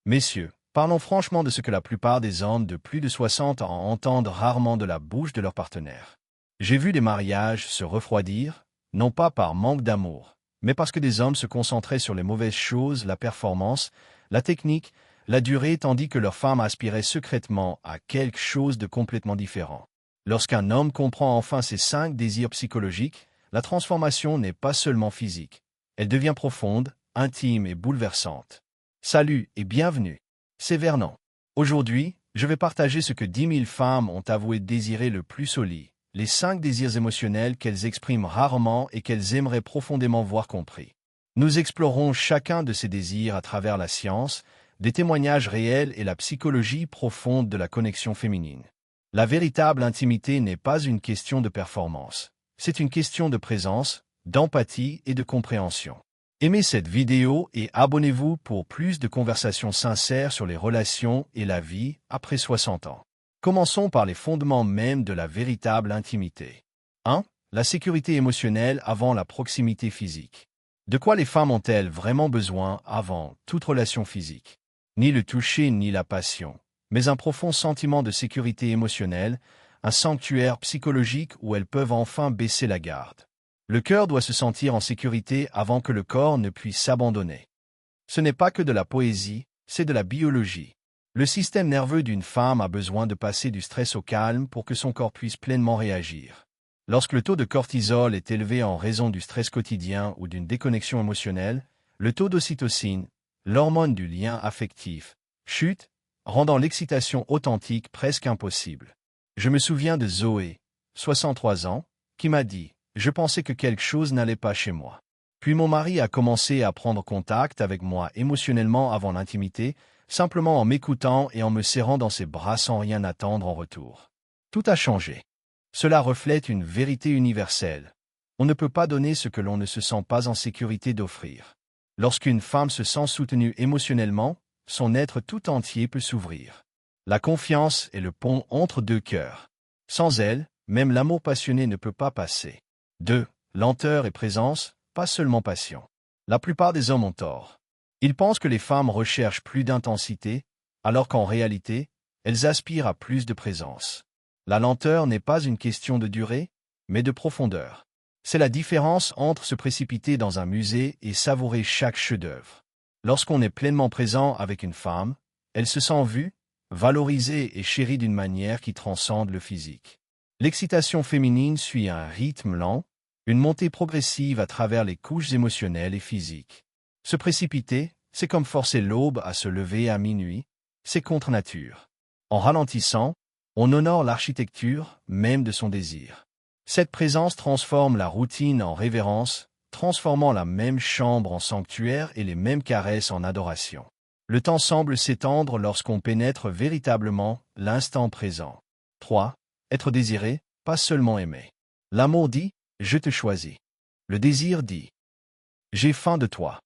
Messieurs, parlons franchement de ce que la plupart des hommes de plus de 60 ans entendent rarement de la bouche de leur partenaire. J'ai vu des mariages se refroidir, non pas par manque d'amour, mais parce que des hommes se concentraient sur les mauvaises choses, la performance, la technique, la durée, tandis que leurs femmes aspiraient secrètement à quelque chose de complètement différent. Lorsqu'un homme comprend enfin ces 5 désirs psychologiques, la transformation n'est pas seulement physique. Elle devient profonde, intime et bouleversante. Salut et bienvenue. C'est Vernon. Aujourd'hui, je vais partager ce que 10 000 femmes ont avoué désirer le plus au lit, les 5 désirs émotionnels qu'elles expriment rarement et qu'elles aimeraient profondément voir compris. Nous explorerons chacun de ces désirs à travers la science, des témoignages réels et la psychologie profonde de la connexion féminine. La véritable intimité n'est pas une question de performance. C'est une question de présence, d'empathie et de compréhension. Aimez cette vidéo et abonnez-vous pour plus de conversations sincères sur les relations et la vie après 60 ans. Commençons par les fondements même de la véritable intimité. 1. La sécurité émotionnelle avant la proximité physique. De quoi les femmes ont-elles vraiment besoin avant toute relation physique? Ni le toucher ni la passion, mais un profond sentiment de sécurité émotionnelle, un sanctuaire psychologique où elles peuvent enfin baisser la garde. Le cœur doit se sentir en sécurité avant que le corps ne puisse s'abandonner. Ce n'est pas que de la poésie, c'est de la biologie. Le système nerveux d'une femme a besoin de passer du stress au calme pour que son corps puisse pleinement réagir. Lorsque le taux de cortisol est élevé en raison du stress quotidien ou d'une déconnexion émotionnelle, le taux d'ocytocine, l'hormone du lien affectif, chute, rendant l'excitation authentique presque impossible. Je me souviens de Zoé, 63 ans, qui m'a dit « Je pensais que quelque chose n'allait pas chez moi ». Puis mon mari a commencé à prendre contact avec moi émotionnellement avant l'intimité, simplement en m'écoutant et en me serrant dans ses bras sans rien attendre en retour. Tout a changé. Cela reflète une vérité universelle. On ne peut pas donner ce que l'on ne se sent pas en sécurité d'offrir. Lorsqu'une femme se sent soutenue émotionnellement, son être tout entier peut s'ouvrir. La confiance est le pont entre deux cœurs. Sans elle, même l'amour passionné ne peut pas passer. 2. Lenteur et présence, pas seulement passion. La plupart des hommes ont tort. Ils pensent que les femmes recherchent plus d'intensité, alors qu'en réalité, elles aspirent à plus de présence. La lenteur n'est pas une question de durée, mais de profondeur. C'est la différence entre se précipiter dans un musée et savourer chaque chef-d'œuvre. Lorsqu'on est pleinement présent avec une femme, elle se sent vue, valorisée et chérie d'une manière qui transcende le physique. L'excitation féminine suit un rythme lent, une montée progressive à travers les couches émotionnelles et physiques. Se précipiter, c'est comme forcer l'aube à se lever à minuit, c'est contre nature. En ralentissant, on honore l'architecture même de son désir. Cette présence transforme la routine en révérence, transformant la même chambre en sanctuaire et les mêmes caresses en adoration. Le temps semble s'étendre lorsqu'on pénètre véritablement l'instant présent. 3. Être désiré, pas seulement aimé. L'amour dit « Je te choisis ». Le désir dit « J'ai faim de toi ».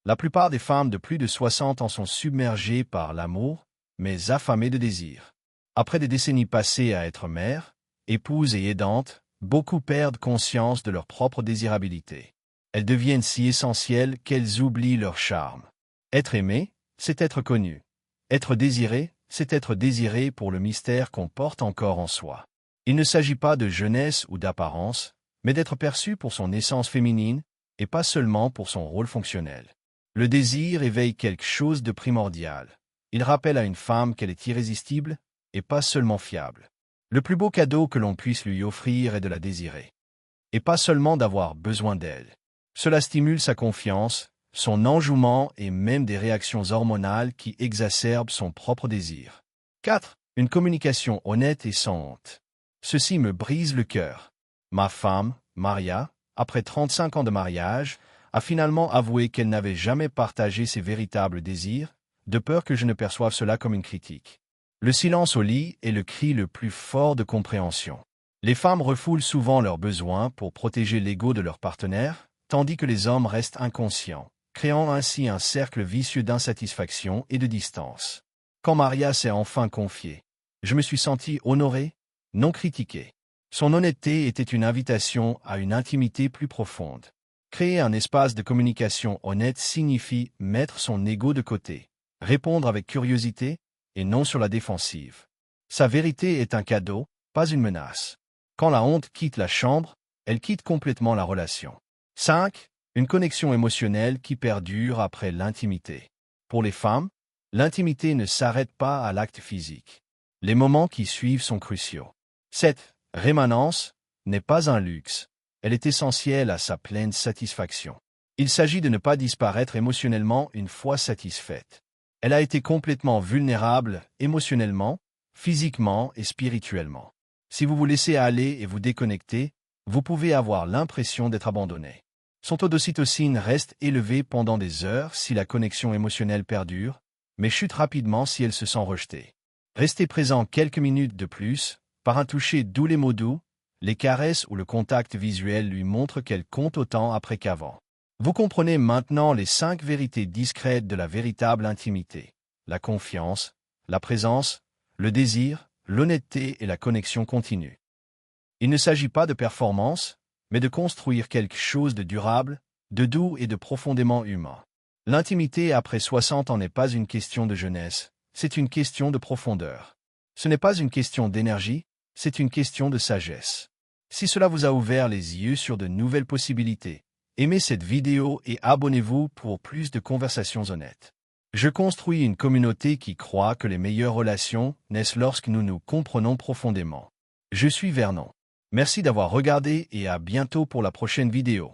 La plupart des femmes de plus de 60 ans sont submergées par l'amour, mais affamées de désir. Après des décennies passées à être mères, épouses et aidantes, beaucoup perdent conscience de leur propre désirabilité. Elles deviennent si essentielles qu'elles oublient leur charme. Être aimé, c'est être connu. Être désiré, c'est être désiré pour le mystère qu'on porte encore en soi. Il ne s'agit pas de jeunesse ou d'apparence, mais d'être perçu pour son essence féminine, et pas seulement pour son rôle fonctionnel. Le désir éveille quelque chose de primordial. Il rappelle à une femme qu'elle est irrésistible, et pas seulement fiable. Le plus beau cadeau que l'on puisse lui offrir est de la désirer. Et pas seulement d'avoir besoin d'elle. Cela stimule sa confiance, son enjouement et même des réactions hormonales qui exacerbent son propre désir. 4. Une communication honnête et sans honte. Ceci me brise le cœur. Ma femme, Maria, après 35 ans de mariage, a finalement avoué qu'elle n'avait jamais partagé ses véritables désirs, de peur que je ne perçoive cela comme une critique. Le silence au lit est le cri le plus fort de compréhension. Les femmes refoulent souvent leurs besoins pour protéger l'ego de leur partenaire, tandis que les hommes restent inconscients, créant ainsi un cercle vicieux d'insatisfaction et de distance. Quand Maria s'est enfin confiée, je me suis senti honoré, non critiqué. Son honnêteté était une invitation à une intimité plus profonde. Créer un espace de communication honnête signifie mettre son ego de côté. répondre avec curiosité et non sur la défensive. Sa vérité est un cadeau, pas une menace. Quand la honte quitte la chambre, elle quitte complètement la relation. 5. Une connexion émotionnelle qui perdure après l'intimité. Pour les femmes, l'intimité ne s'arrête pas à l'acte physique. Les moments qui suivent sont cruciaux. Cette rémanence n'est pas un luxe. Elle est essentielle à sa pleine satisfaction. Il s'agit de ne pas disparaître émotionnellement une fois satisfaite. Elle a été complètement vulnérable émotionnellement, physiquement et spirituellement. Si vous vous laissez aller et vous déconnectez, vous pouvez avoir l'impression d'être abandonné. Son taux d'ocytocine reste élevé pendant des heures si la connexion émotionnelle perdure, mais chute rapidement si elle se sent rejetée. Restez présent quelques minutes de plus, par un toucher doux, les mots doux, les caresses ou le contact visuel lui montrent qu'elle compte autant après qu'avant. Vous comprenez maintenant les 5 vérités discrètes de la véritable intimité. La confiance, la présence, le désir, l'honnêteté et la connexion continue. Il ne s'agit pas de performance, mais de construire quelque chose de durable, de doux et de profondément humain. L'intimité après 60 ans n'est pas une question de jeunesse, c'est une question de profondeur. Ce n'est pas une question d'énergie, c'est une question de sagesse. Si cela vous a ouvert les yeux sur de nouvelles possibilités, aimez cette vidéo et abonnez-vous pour plus de conversations honnêtes. Je construis une communauté qui croit que les meilleures relations naissent lorsque nous nous comprenons profondément. Je suis Vernon. Merci d'avoir regardé et à bientôt pour la prochaine vidéo.